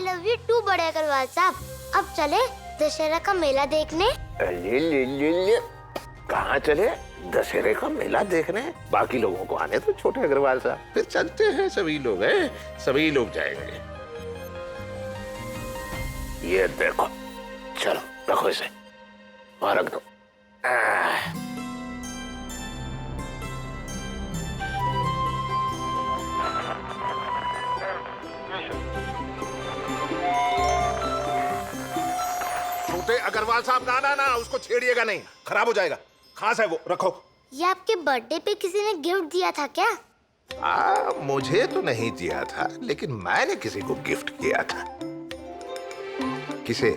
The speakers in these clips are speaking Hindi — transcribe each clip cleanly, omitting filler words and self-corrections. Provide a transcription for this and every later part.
लव यू टू बड़े अग्रवाल साहब। अब चले दशहरा का मेला देखने। कहाँ चले? दशहरे का मेला देखने? बाकी लोगों को आने तो छोटे अग्रवाल साहब, फिर चलते हैं सभी लोग, हैं सभी लोग जाएंगे। ये देखो, चलो रखो इसे, वहां रख दो। छोटे अग्रवाल साहब, ना ना ना, उसको छेड़िएगा नहीं, खराब हो जाएगा। खास है वो, रखो। ये आपके बर्थडे पे किसी ने गिफ्ट दिया था क्या? मुझे तो नहीं दिया था, लेकिन मैंने किसी को गिफ्ट किया था। किसे?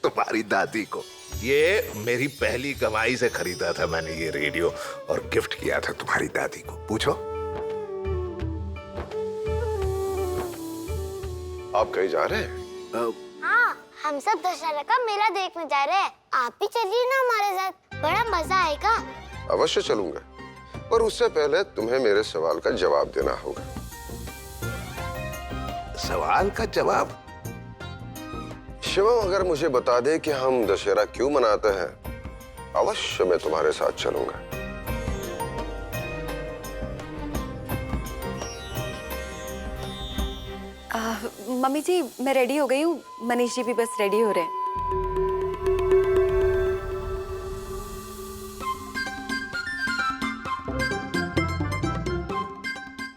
तुम्हारी दादी को। ये मेरी पहली कमाई से खरीदा था मैंने ये रेडियो, और गिफ्ट किया था तुम्हारी दादी को। पूछो। आप कहीं जा रहे हैं? हाँ, हम सब दशहरा का मेला देखने जा रहे हैं। आप भी चलिए ना हमारे साथ, बड़ा मजा आएगा। अवश्य चलूंगा, पर उससे पहले तुम्हें मेरे सवाल का जवाब देना होगा। सवाल का जवाब? शिवम अगर मुझे बता दे कि हम दशहरा क्यों मनाते हैं, अवश्य मैं तुम्हारे साथ चलूंगा। मम्मी जी, मैं रेडी हो गई हूँ। मनीष जी भी बस रेडी हो रहे हैं।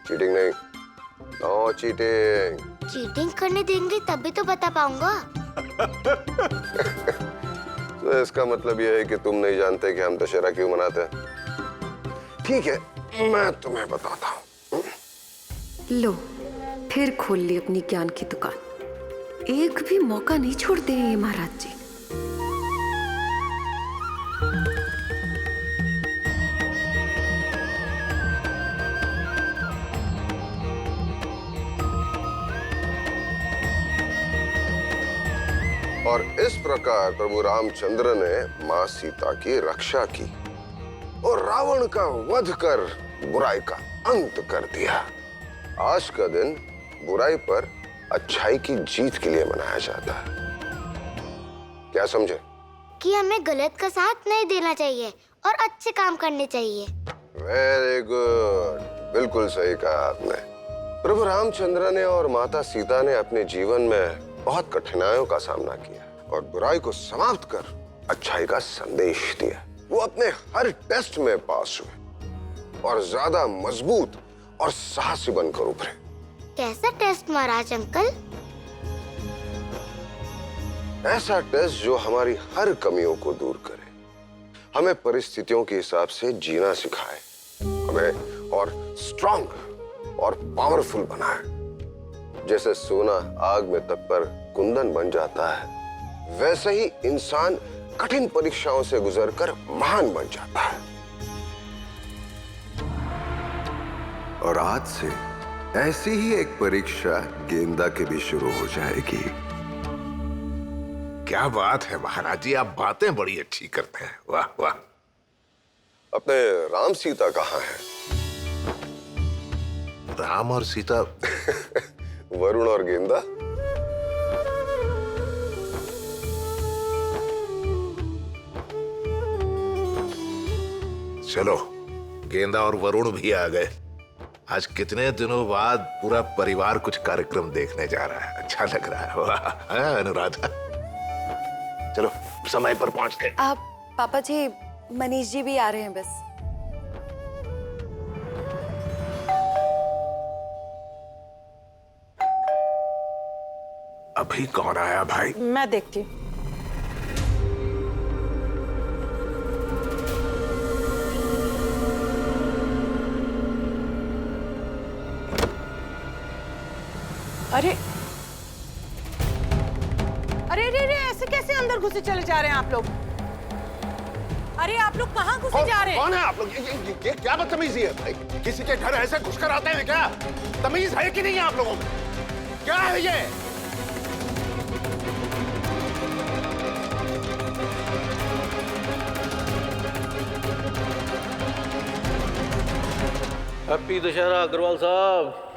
चीटिंग नहीं, नो चीटिंग। चीटिंग करने देंगे तभी तो बता पाऊंगा। तो इसका मतलब यह है कि तुम नहीं जानते कि हम दशहरा क्यों मनाते हैं। ठीक है, मैं तुम्हें बताता हूँ। लो, फिर खोल ली अपनी ज्ञान की दुकान। एक भी मौका नहीं छोड़ते हैं ये महाराज जी। और इस प्रकार प्रभु रामचंद्र ने मां सीता की रक्षा की और रावण का वध कर बुराई का अंत कर दिया। आज का दिन बुराई पर अच्छाई की जीत के लिए मनाया जाता है। क्या समझे? कि हमें गलत का साथ नहीं देना चाहिए और अच्छे काम करने चाहिए। वेरी गुड, बिल्कुल सही कहा आपने। प्रभु रामचंद्र ने और माता सीता ने अपने जीवन में बहुत कठिनाइयों का सामना किया और बुराई को समाप्त कर अच्छाई का संदेश दिया। वो अपने हर टेस्ट में पास हुए और ज्यादा मजबूत और साहसी बनकर उभरे। कैसा टेस्ट महाराज अंकल? ऐसा टेस्ट जो हमारी हर कमियों को दूर करे, हमें परिस्थितियों के हिसाब से जीना सिखाए, हमें और स्ट्रॉन्ग और पावरफुल बनाए। जैसे सोना आग में तपकर कुंदन बन जाता है, वैसे ही इंसान कठिन परीक्षाओं से गुजरकर महान बन जाता है। और आज से ऐसी ही एक परीक्षा गेंदा के भी शुरू हो जाएगी। क्या बात है महाराज जी, आप बातें बड़ी अच्छी करते हैं। वाह वाह। अपने राम सीता कहाँ हैं? राम और सीता? वरुण और गेंदा? चलो, गेंदा और वरुण भी आ गए। आज कितने दिनों बाद पूरा परिवार कुछ कार्यक्रम देखने जा रहा है। अच्छा लग रहा है। वाह अनुराधा, चलो समय पर पहुंच गए। पापा जी, मनीष जी भी आ रहे हैं बस। अभी कौन आया भाई? मैं देखती हूँ। अरे अरे अरे ऐसे कैसे अंदर घुसे चले जा रहे हैं आप लोग? अरे आप लोग कहाँ घुसे जा रहे हैं? कौन है आप लोग? ये क्या बदतमीजी है भाई? किसी के घर ऐसे घुसकर आते हैं क्या? तमीज है कि नहीं है आप लोगों में? क्या है ये? हैप्पी दशहरा अग्रवाल साहब।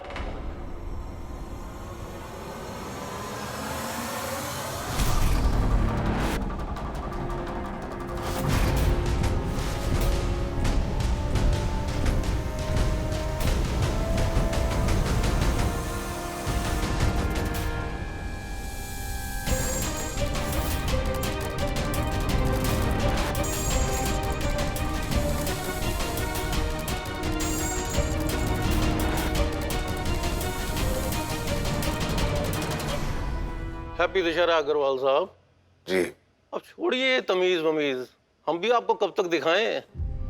हैप्पी दशहरा अग्रवाल साहब। जी। अब छोड़िए तमीज वमीज, हम भी आपको कब तक दिखाएं?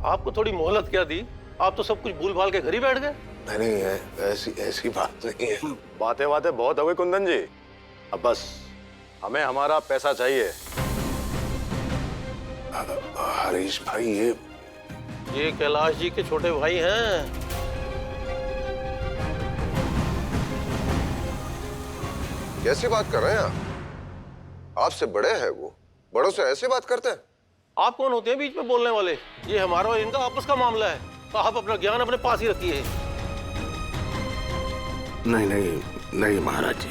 आपको थोड़ी मोहलत क्या दी? आप तो सब कुछ भूल भाल के घर ही बैठ गए। नहीं है, ऐसी बात नहीं है। बातें बहुत हो गई कुंदन जी, अब बस हमें हमारा पैसा चाहिए। हरीश भाई, ये कैलाश जी के छोटे भाई हैं। कैसी बात कर रहे हैं आप? आपसे बड़े हैं वो, बड़ों से ऐसे बात करते हैं? आप कौन होते हैं बीच में बोलने वाले? ये हमारा और इनका आपस का मामला है, तो आप अपना ज्ञान अपने पास ही रखिए। नहीं महाराज जी।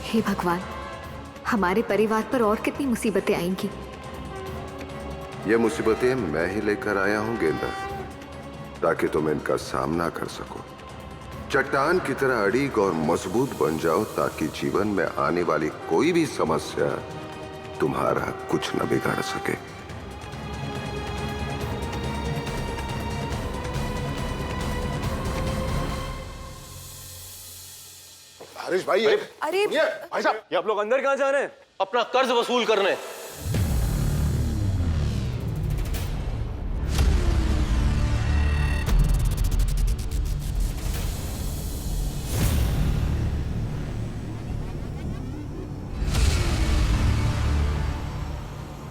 हे भगवान, हमारे परिवार पर और कितनी मुसीबतें आएंगी। ये मुसीबतें मैं ही लेकर आया हूं गेंदा, ताकि तुम इनका सामना कर सको। चट्टान की तरह अड़ीग और मजबूत बन जाओ, ताकि जीवन में आने वाली कोई भी समस्या तुम्हारा कुछ न बिगाड़ सके। हरीश भाई, अरे भाई साहब, ये आप लोग अंदर कहाँ जा रहे हैं? अपना कर्ज वसूल करने।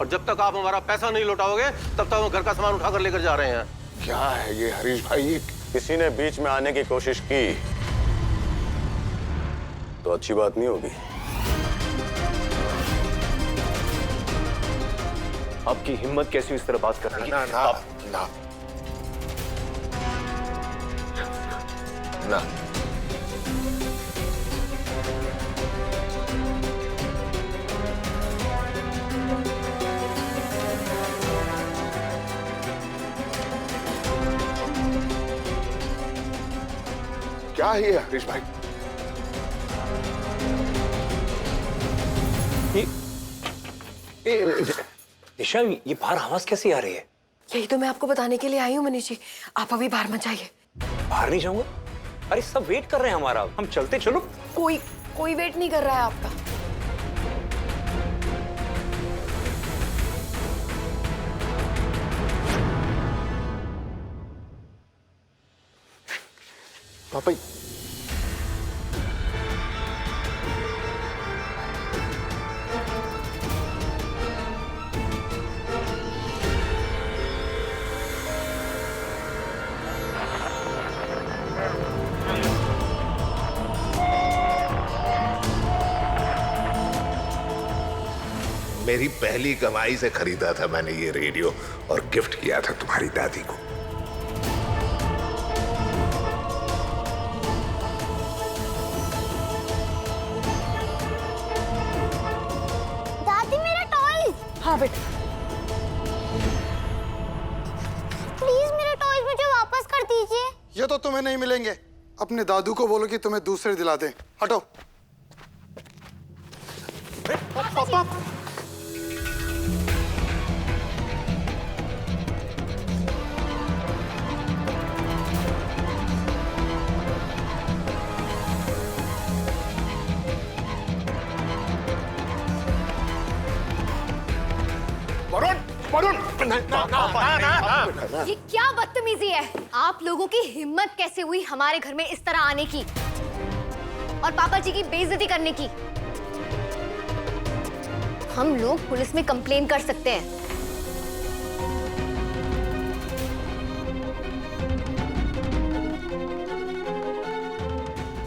और जब तक आप हमारा पैसा नहीं लौटाओगे, तब तक हम घर का सामान उठाकर लेकर जा रहे हैं। क्या है ये हरीश भाई? किसी ने बीच में आने की कोशिश की तो अच्छी बात नहीं होगी। आपकी हिम्मत कैसी इस तरह बात करने की? ना। क्या है ये हरीश भाई? निशा, ये बाहर आवाज कैसी आ रही है? यही तो मैं आपको बताने के लिए आई हूँ मनीष जी, आप अभी बाहर मत जाइए। बाहर नहीं जाऊंगा? अरे सब वेट कर रहे हैं हमारा, हम चलते। चलो। कोई वेट नहीं कर रहा है आपका। पापा, मेरी पहली कमाई से खरीदा था मैंने ये रेडियो और गिफ्ट किया था तुम्हारी दादी को। दादी, मेरा टॉयज। हाँ बेटा, प्लीज मेरे टॉयज मुझे वापस कर दीजिए। ये तो तुम्हें नहीं मिलेंगे। अपने दादू को बोलो कि तुम्हें दूसरे दिला दे। हटो। पापा, वरुण, ये क्या बदतमीजी है? आप लोगों की हिम्मत कैसे हुई हमारे घर में इस तरह आने की और पापा जी की बेइज्जती करने की? हम लोग पुलिस में कंप्लेन कर सकते हैं।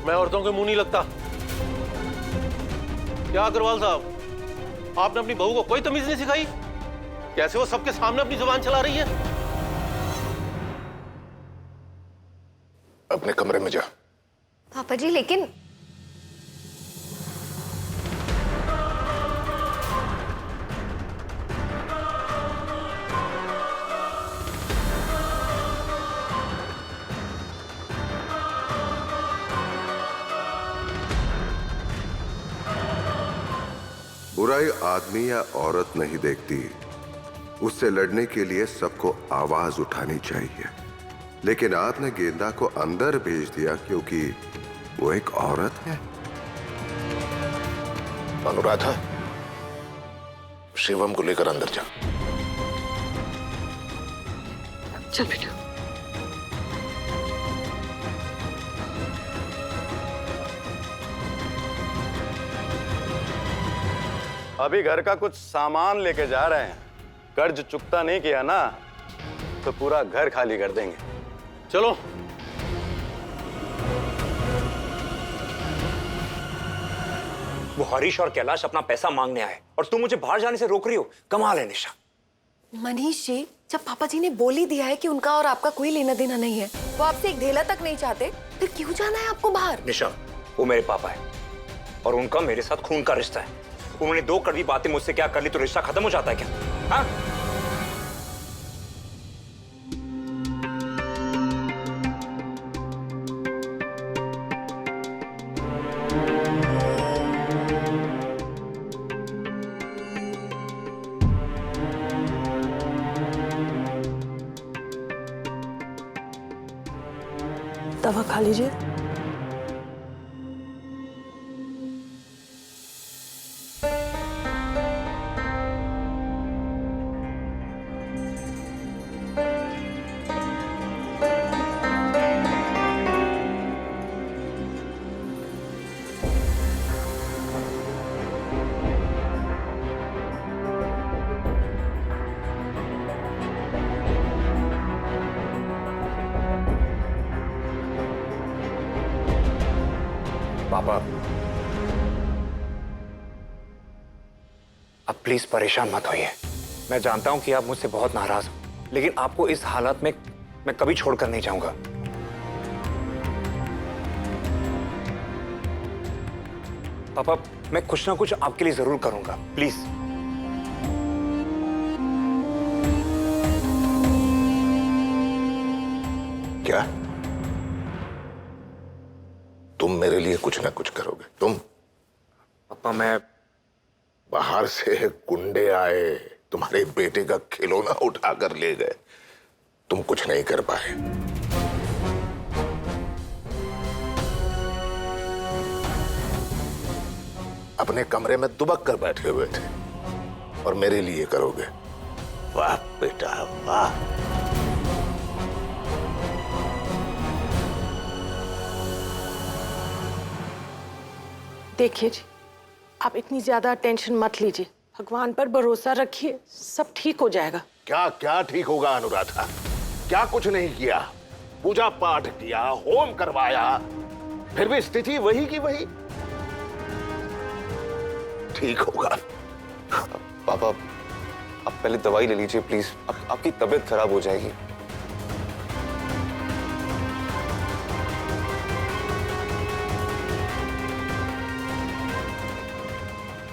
मैं औरतों के मुंह नहीं लगता। क्या अग्रवाल साहब, आपने अपनी बहू को कोई तमीज नहीं सिखाई? कैसे वो सबके सामने अपनी जुबान चला रही है? अपने कमरे में जा। पापा जी, लेकिन बुराई आदमी या औरत नहीं देखती, उससे लड़ने के लिए सबको आवाज उठानी चाहिए। लेकिन आपने गेंदा को अंदर भेज दिया क्योंकि वो एक औरत है। अनुराधा, शिवम को लेकर अंदर जा। चल बेटा। अभी घर का कुछ सामान लेके जा रहे हैं। कर्ज चुकता नहीं किया ना तो पूरा घर खाली कर देंगे। चलो। वो हरीश और कैलाश अपना पैसा मांगने आए और तुम मुझे बाहर जाने से रोक रही हो। कमाल है निशा। मनीष जी, जब पापा जी ने बोल ही दिया है कि उनका और आपका कोई लेना देना नहीं है, वो आपसे एक ढेला तक नहीं चाहते, फिर क्यों जाना है आपको बाहर? निशा, वो मेरे पापा है और उनका मेरे साथ खून का रिश्ता है। उन्होंने 2 कड़वी बातें मुझसे क्या कर ली तो रिश्ता खत्म हो जाता है क्या? हाँ? दवा खा लीजिए। पापा, अब प्लीज परेशान मत होइए। मैं जानता हूं कि आप मुझसे बहुत नाराज हो, लेकिन आपको इस हालत में मैं कभी छोड़कर नहीं जाऊंगा। पापा, मैं कुछ ना कुछ आपके लिए जरूर करूंगा, प्लीज। क्या तुम मेरे लिए कुछ ना कुछ करोगे? तुम? पापा, मैं बाहर से गुंडे आए, तुम्हारे बेटे का खिलौना उठाकर ले गए, तुम कुछ नहीं कर पाए। अपने कमरे में दुबक कर बैठे हुए थे और मेरे लिए करोगे? वाह बेटा वाह। देखिए जी, आप इतनी ज्यादा टेंशन मत लीजिए, भगवान पर भरोसा रखिए, सब ठीक हो जाएगा। क्या क्या ठीक होगा अनुराधा? क्या कुछ नहीं किया? पूजा पाठ किया, होम करवाया, फिर भी स्थिति वही की वही। ठीक होगा। पापा, आप पहले दवाई ले लीजिए प्लीज। आपकी तबीयत खराब हो जाएगी।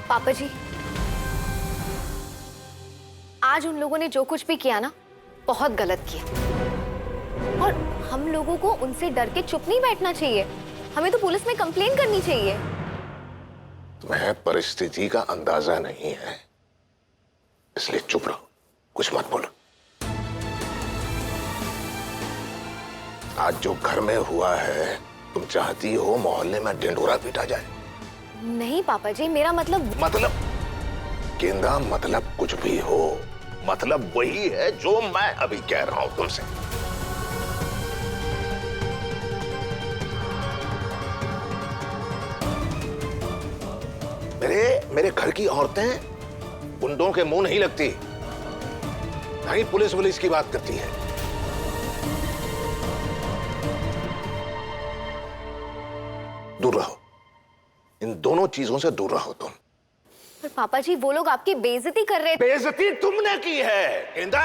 पापा जी, आज उन लोगों ने जो कुछ भी किया ना, बहुत गलत किया। और हम लोगों को उनसे डर के चुप नहीं बैठना चाहिए, हमें तो पुलिस में कंप्लेन करनी चाहिए। तुम्हें परिस्थिति का अंदाजा नहीं है, इसलिए चुप रहो, कुछ मत बोलो। आज जो घर में हुआ है, तुम चाहती हो मोहल्ले में ढिंढोरा पीटा जाए? नहीं पापा जी, मेरा मतलब गेंदा, मतलब कुछ भी हो, मतलब वही है जो मैं अभी कह रहा हूं तुमसे। मेरे घर की औरतें गुंडों के मुंह नहीं लगती, नहीं पुलिस की बात करती है। दूर रहो, इन दोनों चीजों से दूर रहो तुम। पर पापा जी, वो लोग आपकी बेइज्जती कर रहे थे। बेइज्जती तुमने की है गेंदा।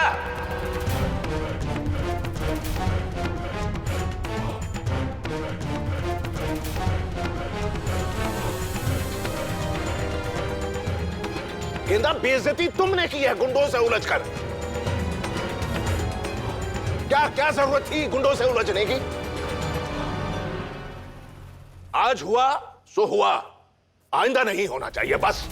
गेंदा, बेइज्जती तुमने की है गुंडों से उलझकर। क्या क्या जरूरत थी गुंडों से उलझने की? आज हुआ सो हुआ, आइंदा नहीं होना चाहिए, बस।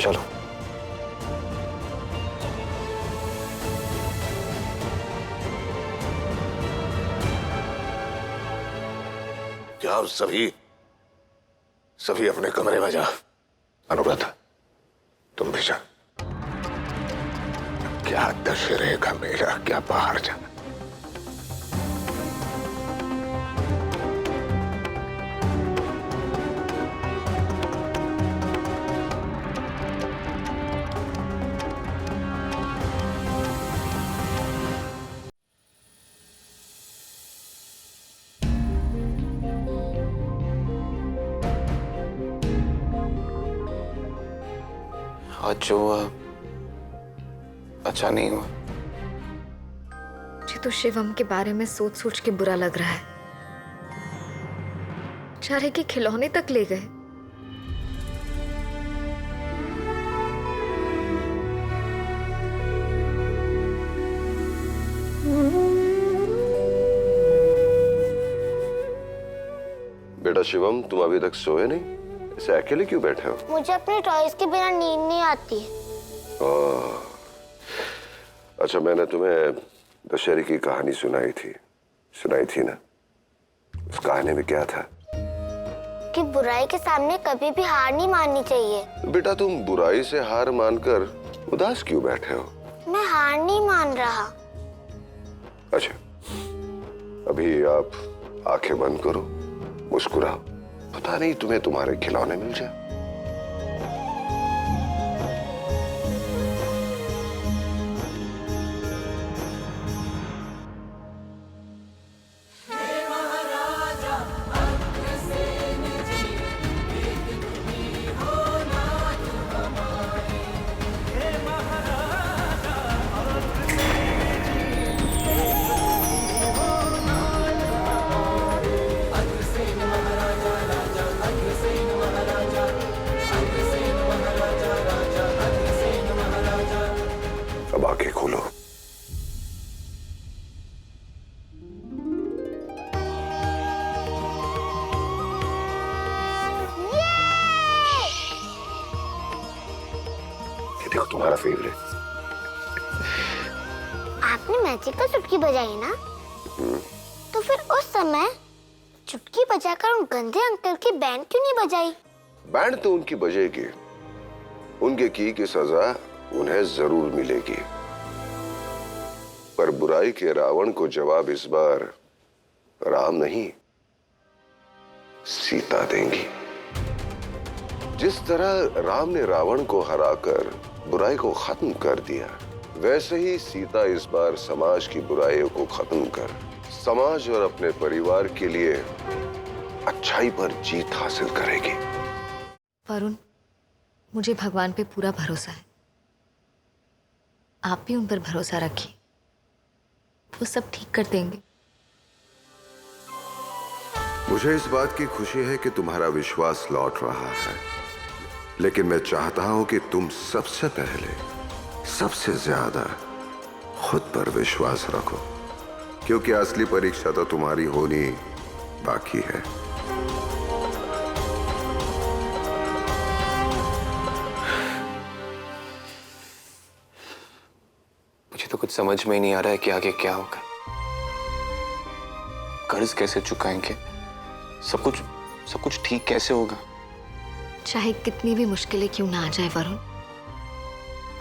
चलो। जाओ सभी सभी अपने कमरे में जाओ। अनुराधा तुम भी जा। क्या दशहरे का मेला, क्या बाहर जाना। आज जो हुआ अच्छा नहीं हुआ। मुझे तो शिवम के बारे में सोच सोच के बुरा लग रहा है। बेचारे के खिलौने तक ले गए। बेटा शिवम, तुम अभी तक सोए नहीं? ऐसे अकेले क्यों बैठे हो? मुझे अपने टॉयज के बिना नींद नहीं आती। अच्छा, मैंने तुम्हें दशहरे की कहानी सुनाई थी ना? उस कहानी में क्या था? कि बुराई के सामने कभी भी हार नहीं माननी चाहिए। बेटा तुम बुराई से हार मानकर उदास क्यों बैठे हो? मैं हार नहीं मान रहा। अच्छा, अभी आप आंखें बंद करो, मुस्कुराओ। पता नहीं तुम्हें तुम्हारे खिलौने मिल जाए। अब आंखें खोलो। ये देखो तुम्हारा फेवरेट। आपने मैजिकल चुटकी बजाई ना? तो फिर उस समय चुटकी बजाकर उन गंदे अंकल की बैंड क्यों नहीं बजाई? बैंड तो उनकी बजेगी, उनके की सजा उन्हें जरूर मिलेगी। पर बुराई के रावण को जवाब इस बार राम नहीं, सीता देंगी। जिस तरह राम ने रावण को हराकर बुराई को खत्म कर दिया, वैसे ही सीता इस बार समाज की बुराइयों को खत्म कर समाज और अपने परिवार के लिए अच्छाई पर जीत हासिल करेगी। वरुण, मुझे भगवान पे पूरा भरोसा है। आप भी उन पर भरोसा रखिए, वो सब ठीक कर देंगे। मुझे इस बात की खुशी है कि तुम्हारा विश्वास लौट रहा है, लेकिन मैं चाहता हूं कि तुम सबसे पहले, सबसे ज्यादा खुद पर विश्वास रखो, क्योंकि असली परीक्षा तो तुम्हारी होनी बाकी है। मुझे तो कुछ समझ में ही नहीं आ रहा है कि आगे क्या होगा। कर्ज कैसे चुकाएंगे? सब कुछ ठीक कैसे होगा? चाहे कितनी भी मुश्किलें क्यों ना आ जाए वरुण,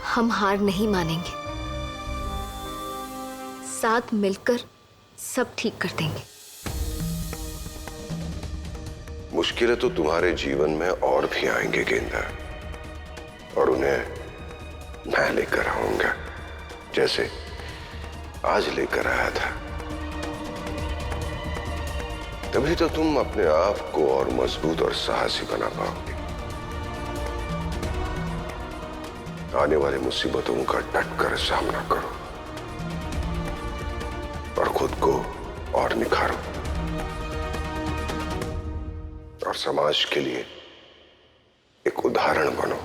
हम हार नहीं मानेंगे। साथ मिलकर सब ठीक कर देंगे। मुश्किलें तो तुम्हारे जीवन में और भी आएंगे गेंदा, और उन्हें मैं लेकर आऊंगा, जैसे आज लेकर आया था। तभी तो तुम अपने आप को और मजबूत और साहसी बना पाओगे। आने वाली मुसीबतों का डट कर सामना करो और खुद को और निखारो, और समाज के लिए एक उदाहरण बनो।